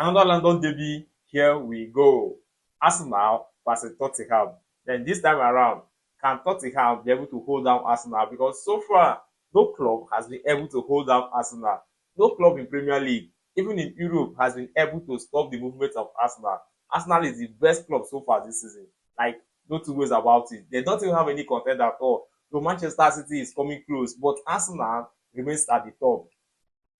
Another London derby, here we go. Arsenal versus Tottenham. Then this time around, can Tottenham be able to hold down Arsenal? Because so far, no club has been able to hold down Arsenal. No club in Premier League, even in Europe, has been able to stop the movement of Arsenal. Arsenal is the best club so far this season. Like, no two ways about it. They don't even have any contender at all. So Manchester City is coming close, but Arsenal remains at the top.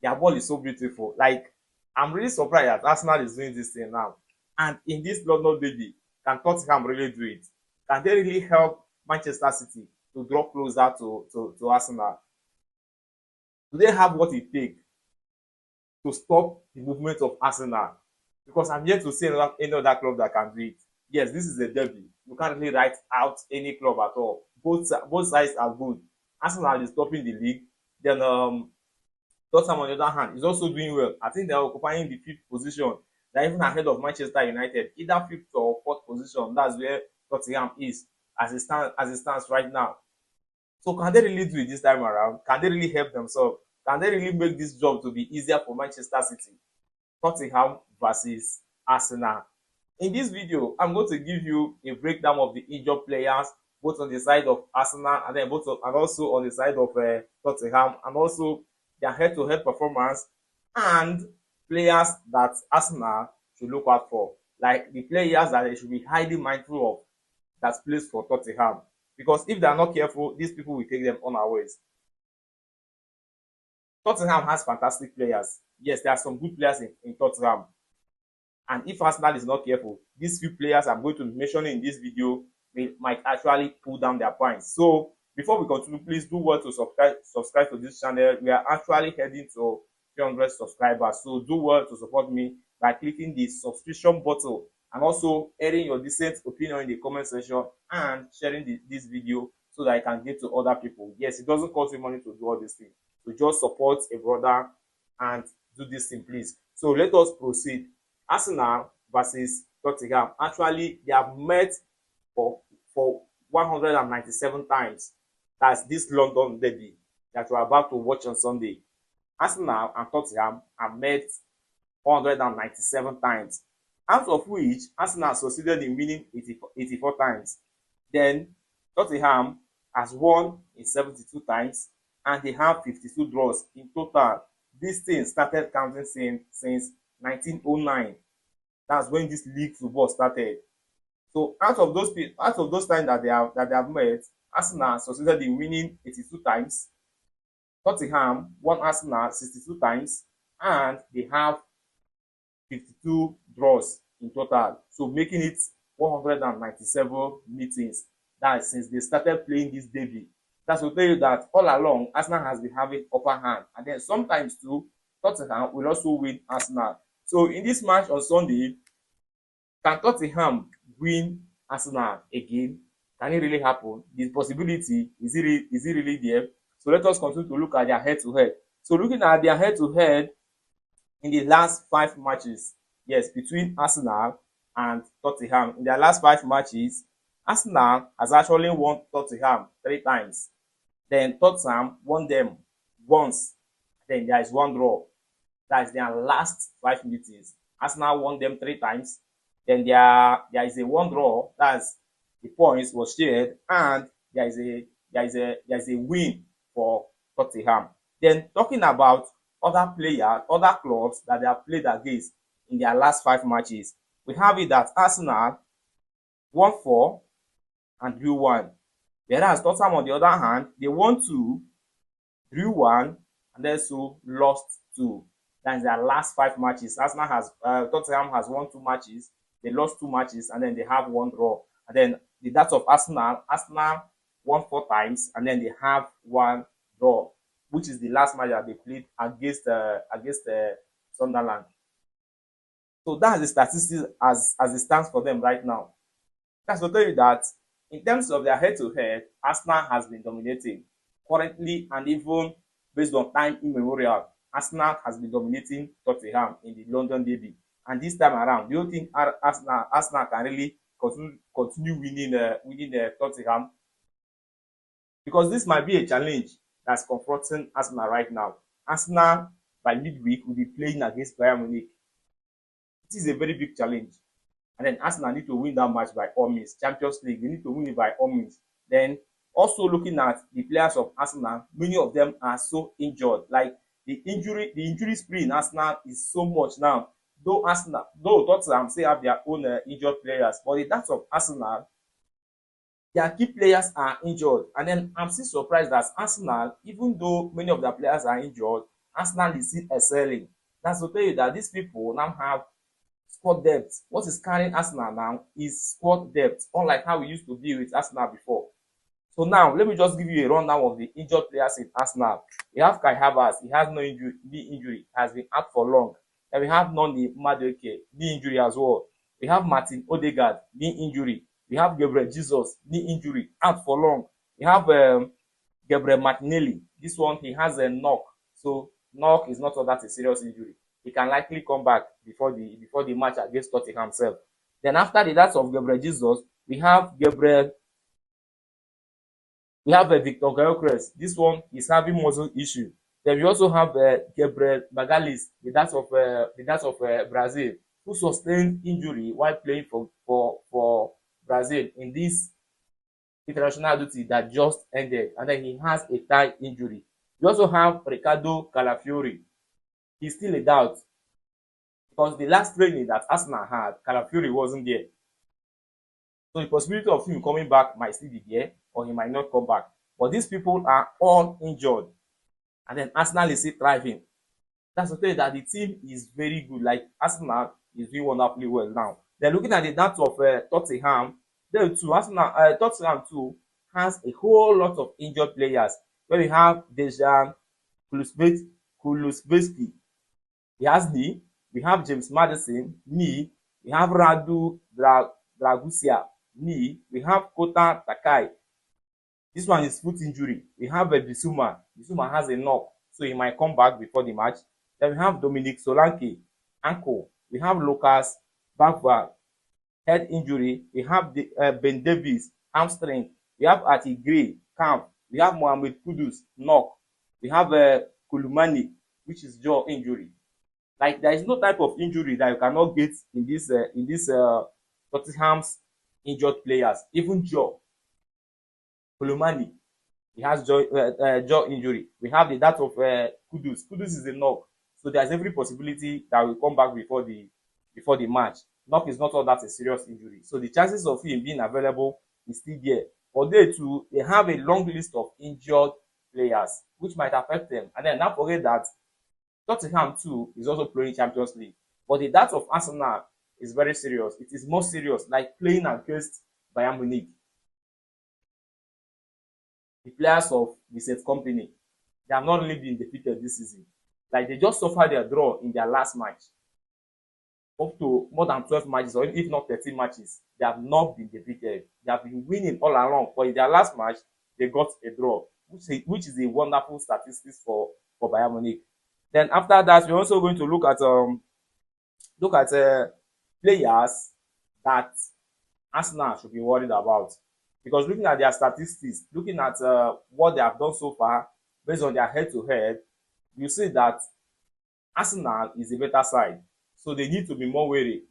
Their ball is so beautiful. Like, I'm really surprised that Arsenal is doing this thing now. And in this London derby, can Tottenham really do it? Can they really help Manchester City to draw closer to Arsenal? Do they have what it takes to stop the movement of Arsenal? Because I'm yet to see any other club that can do it. Yes, this is a derby. You can't really write out any club at all. Both sides are good. Arsenal is topping the league. Then Tottenham, on the other hand, is also doing well. I think they are occupying the fifth position. They're even ahead of Manchester United, either fifth or fourth position. That's where Tottenham is as it stands right now. So can they really do it this time around? Can they really help themselves? Can they really make this job to be easier for Manchester City? Tottenham versus Arsenal. In this video, I'm going to give you a breakdown of the injured players, both on the side of Arsenal and then and also on the side of Tottenham, and also their head-to-head performance and players that Arsenal should look out for, like the players that they should be highly mindful of that plays for Tottenham. Because if they are not careful, these people will take them unawares. Tottenham has fantastic players. Yes, there are some good players in Tottenham. And if Arsenal is not careful, these few players I'm going to be mentioning in this video might actually pull down their points. So before we continue, please do well to subscribe to this channel. We are actually heading to 300 subscribers. So do well to support me by clicking the subscription button and also adding your decent opinion in the comment section and sharing this video so that I can get to other people. Yes, it doesn't cost you money to do all these things. So just support a brother and do this thing, please. So let us proceed. Arsenal versus Tottenham. Actually, they have met for 197 times. That's this London derby that we're about to watch on Sunday. Arsenal and Tottenham have met 197 times, out of which Arsenal succeeded in winning 84 times. Then Tottenham has won in 72 times, and they have 52 draws in total. This thing started counting since 1909. That's when this league football started. So out of those times that they have met, Arsenal succeeded in winning 82 times. Tottenham won Arsenal 62 times, and they have 52 draws in total. So making it 197 meetings. That since they started playing this derby. That's to tell you that all along, Arsenal has been having upper hand. And then sometimes too, Tottenham will also win Arsenal. So in this match on Sunday, can Tottenham win Arsenal again? Can it really happen? The possibility, is it really there? So let us continue to look at their head-to-head. So looking at their head-to-head in the last 5 matches, yes, between Arsenal and Tottenham, in their last 5 matches, Arsenal has actually won Tottenham 3 times. Then Tottenham won them once. Then there is 1 draw. That is their last 5 meetings. Arsenal won them 3 times. Then there is a 1 draw. That's the points was shared, and there is a win for Tottenham. Then talking about other players, other clubs that they have played against in their last 5 matches, we have it that Arsenal won 4 and drew 1. Whereas Tottenham, on the other hand, they won 2, drew 1, and also lost 2. That is their last 5 matches. Tottenham has won 2 matches. They lost 2 matches, and then they have 1 draw. And then that of Arsenal won 4 times, and then they have 1 draw, which is the last match that they played against Sunderland. So that's the statistics as it stands for them right now. That's to tell you that in terms of their head-to-head, Arsenal has been dominating currently, and even based on time immemorial, Arsenal has been dominating Tottenham in the London derby. And this time around, do you think Arsenal can really continue winning Tottenham? Because this might be a challenge that's confronting Arsenal right now. Arsenal, by midweek, will be playing against Bayern Munich. It is a very big challenge. And then Arsenal need to win that match by all means. Champions League, they need to win it by all means. Then also looking at the players of Arsenal, many of them are so injured. Like the injury spree in Arsenal is so much now. Though Tottenham say have their own injured players, but in that of Arsenal, their key players are injured. And then I'm still surprised that Arsenal, even though many of their players are injured, Arsenal is still excelling. That's to tell you that these people now have squad depth. What is carrying Arsenal now is squad depth, unlike how we used to be with Arsenal before. So now, let me just give you a rundown of the injured players in Arsenal. We have Kai Havertz. He has no injury, knee injury, has been out for long. Then we have Noni Madueke, knee injury as well. We have Martin Odegaard, knee injury. We have Gabriel Jesus, knee injury, out for long. We have Gabriel Martinelli. This one, he has a knock. So knock is not all that a serious injury. He can likely come back before the match against Tottenham himself. Then after the death of Gabriel Jesus, we have Victor Gyökeres. This one is having muscle issue. Then we also have Gabriel Magalhaes, the dance of Brazil, who sustained injury while playing for Brazil in this international duty that just ended, and then he has a thigh injury. We also have Ricardo Calafiori. He's still a doubt because the last training that Arsenal had, Calafiori wasn't there. So the possibility of him coming back might still be there, or he might not come back. But these people are all injured. And then Arsenal is still thriving. That's to tell you that the team is very good. Like Arsenal is doing wonderfully well now. Then looking at the depth of Tottenham, Tottenham too has a whole lot of injured players. Where we have Dejan Kulusevski, he has knee. We have James Maddison, knee. We have Radu Dragusia, knee. We have Kota Takai. This one is foot injury. We have Bissouma. Bissouma has a knock, so he might come back before the match. Then we have Dominic Solanke, ankle. We have Lucas Backward, head injury. We have Ben Davies, hamstring. We have Ati Gray, calf. We have Mohamed Kudus, knock. We have Kulumani, which is jaw injury. Like there is no type of injury that you cannot get in this Tottenham's injured players. Even jaw. Kulumani, he has jaw injury. We have the that of Kudus. Kudus is a knock, so there's every possibility that will come back before the match. Knock is not all that a serious injury, so the chances of him being available is still there. But they have a long list of injured players, which might affect them. And then don't forget that Tottenham too is also playing Champions League, but the that of Arsenal is very serious. It is more serious, like playing against Bayern Munich. The players of the said company, they have not really been defeated this season. Like they just suffered their draw in their last match. Up to more than 12 matches, or if not 13 matches, they have not been defeated. They have been winning all along. But in their last match, they got a draw, which is a wonderful statistics for Bayern Munich. Then after that, we're also going to look at players that Arsenal should be worried about. Because looking at their statistics, looking at what they have done so far, based on their head-to-head, you see that Arsenal is a better side. So they need to be more wary.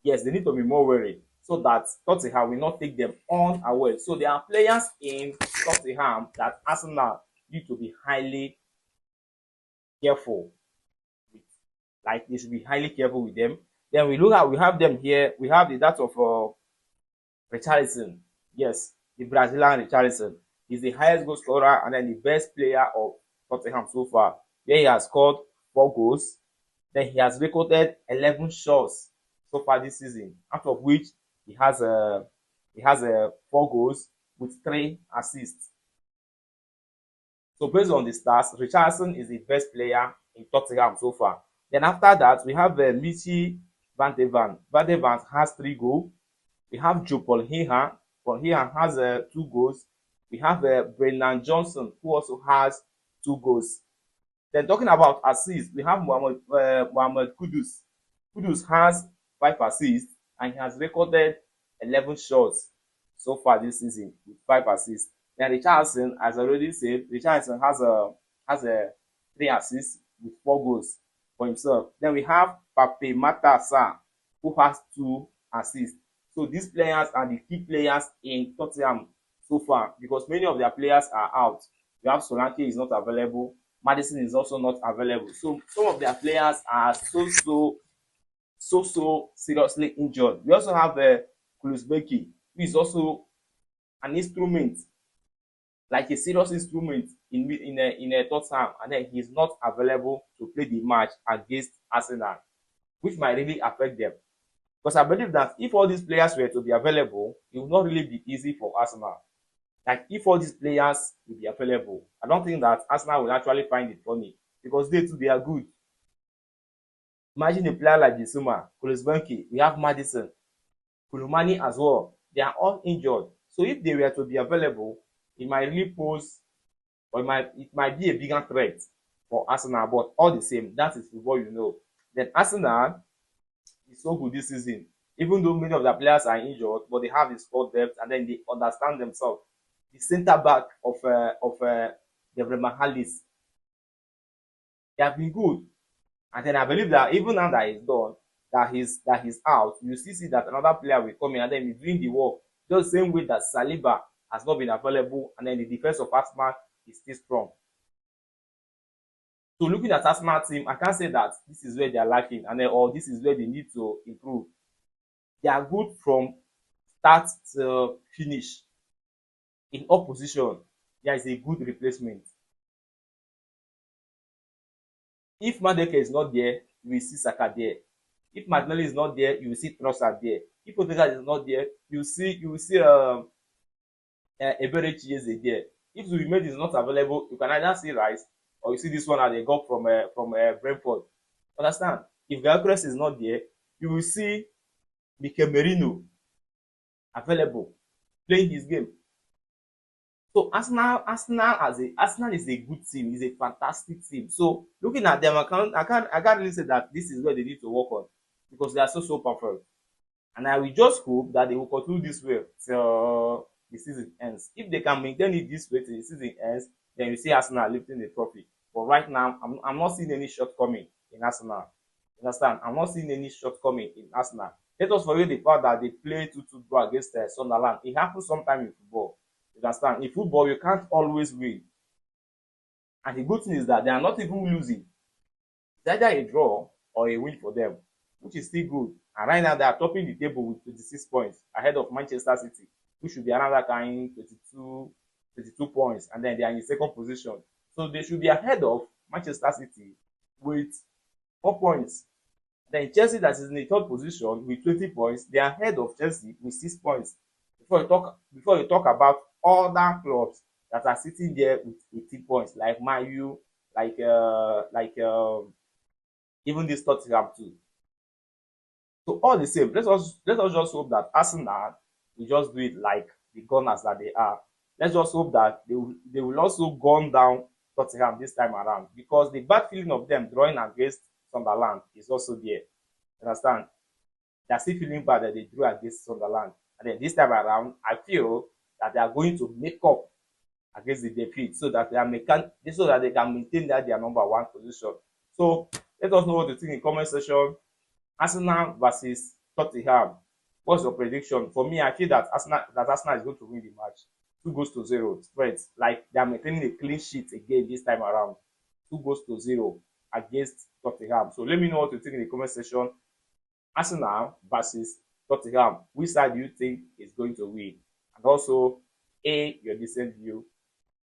Yes, they need to be more wary so that Tottenham will not take them unawares. So there are players in Tottenham that Arsenal need to be highly careful with. Like they should be highly careful with them. Then we have them here. We have the that of Richarlison. Yes, the Brazilian Richarlison. He's the highest goal scorer and then the best player of Tottenham so far. There he has scored 4 goals. Then he has recorded 11 shots so far this season, out of which he has 4 goals with 3 assists. So based on the stats, Richarlison is the best player in Tottenham so far. Then after that, we have Michi Van de Ven. Van de Ven has 3 goals. We have Joe Paul Hehan. Paul Hehan has 2 goals. We have Brennan Johnson, who also has 2 goals. Then talking about assists, we have Mohamed Kudus. Kudus has 5 assists and he has recorded 11 shots so far this season with 5 assists. Then Richarlison, as I already said, Richarlison has 3 assists with 4 goals for himself. Then we have Pape Matasa, who has 2 assists. So these players are the key players in Tottenham so far because many of their players are out. You have Solanke is not available. Madison is also not available. So some of their players are so seriously injured. We also have Kulusbeki, who is also an instrument, like a serious instrument in Tottenham, and then he's not available to play the match against Arsenal, which might really affect them. Because I believe that if all these players were to be available, it would not really be easy for Arsenal. Like if all these players will be available, I don't think that Arsenal will actually find it funny because they too they are good. Imagine a player like Bissouma, Kulusevski, we have Madison, Kulumani as well. They are all injured. So if they were to be available, it might really pose or it might be a bigger threat for Arsenal. But all the same, that is football, you know. Then Arsenal is so good this season. Even though many of the players are injured, but they have the squad depth and then they understand themselves. The centre back of Gabriel Halis, they have been good. And then I believe that even now that he's done, that he's out, you still see that another player will come in and then be doing the work. Just the same way that Saliba has not been available, and then the defense of Arsenal is still strong. So looking at Arsenal team, I can't say that this is where they are lacking, and then or this is where they need to improve. They are good from start to finish. In opposition, there is a good replacement. If Madueke is not there, you will see Saka there. If Martinelli is not there, you will see Trossard there. If Odegaard is not there, you will see Eberechi Eze there. If Zubimendi is not available, you can either see Rice or you see this one that they got from Brentford. Understand? If Gyökeres is not there, you will see Mikel Merino available playing his game. So Arsenal is a good team, is a fantastic team. So looking at them, I can't really say that this is where they need to work on because they are so perfect. And I will just hope that they will continue this way till the season ends. If they can maintain it this way till the season ends, then you see Arsenal lifting the trophy. But right now, I'm not seeing any shortcoming in Arsenal. You understand? I'm not seeing any shortcoming in Arsenal. Let us forget the fact that they play 2-2 draw against Sunderland. It happens sometimes in football. You understand? In football, you can't always win. And the good thing is that they are not even losing. It's either a draw or a win for them, which is still good. And right now, they are topping the table with 26 points ahead of Manchester City, which should be another kind 22 points. And then they are in second position. So they should be ahead of Manchester City with 4 points. Then Chelsea, that is in the third position with 20 points, they are ahead of Chelsea with 6 points. Before you talk about other clubs that are sitting there with 18 points, like Man U, like even this Tottenham too. So all the same, let us just hope that Arsenal will just do it like the gunners that they are. Let's just hope that they will also gun down Tottenham this time around because the bad feeling of them drawing against Sunderland is also there. You understand? They're still feeling bad that they drew against Sunderland. And then this time around, I feel that they are going to make up against the defeat so that they can maintain their number one position. So let us know what you think in the comment section. Arsenal versus Tottenham. What's your prediction? For me, I feel that Arsenal is going to win the match. 2-0 spread. Like they are maintaining a clean sheet again this time around. 2-0 against Tottenham. So let me know what you think in the comment section. Arsenal versus Tottenham. Which side do you think is going to win? And also, your decent view.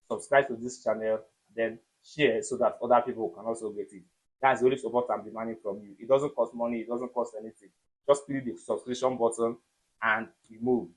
Subscribe to this channel, then share so that other people can also get it. That's the only support I'm demanding from you. It doesn't cost money, it doesn't cost anything. Just click the subscription button and we move.